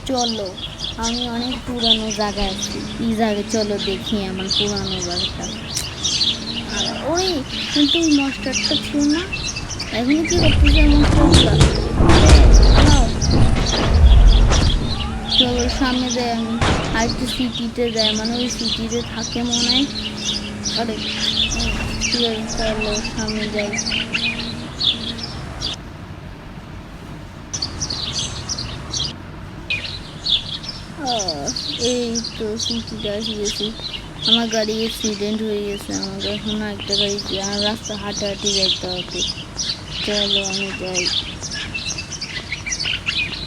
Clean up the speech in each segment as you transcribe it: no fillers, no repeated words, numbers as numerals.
চলো, আমি অনেক পুরানো জায়গায় আছি। এই জায়গায় চলো দেখি আমার পুরানো বাড়িটা। আর ওই কিন্তু ওই মাস্টারটা ছিল না, এখনই কি করতেছে মাস্টারগুলা? আরে পালাও, চলো সামনে যাই। আমি আরেকটু সিটিতে যাই, মানে ওই সিটিতে থাকে মনে হয়। আরে ঠিক আছে, চলো সামনে যাই। এই তো সিটিতে এসে গেছি। আমার গাড়ি অ্যাক্সিডেন্ট হয়ে গেছে, আমাকে এখন একটা গাড়ি আর রাস্তা হাঁটাহাঁটি যাইতে হবে। চলো আমি যাই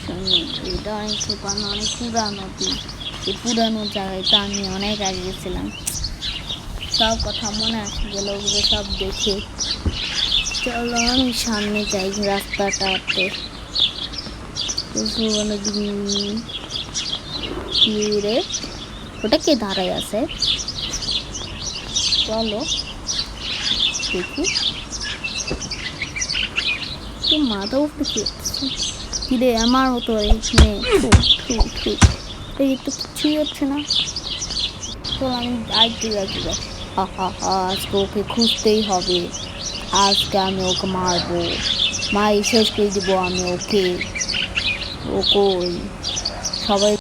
সামনে। এটা অনেক পুরানো, অনেক পুরানো দিন। এই পুরানো জায়গায় তো আমি অনেক আগে গেছিলাম, সব কথা মনে আসে গেল, ওগুলো সব দেখে। চলো আমি সামনে যাই রাস্তাটাতে। পুরানো দিন কি রে, ওটা কে দাঁড়ায় আছে? চলো দেখি, তো মাথা উপরে কি হচ্ছে? কিরে আমার মতো এখানে এই তো কিছুই হচ্ছে না। চল আমি আরেকটু রাখি যাই। হা হা হা, আজকে ওকে খুঁজতেই হবে। আজকে আমি ওকে মারবো, মাই শেষ করে দিব আমি ওকে। ও কই? সবাই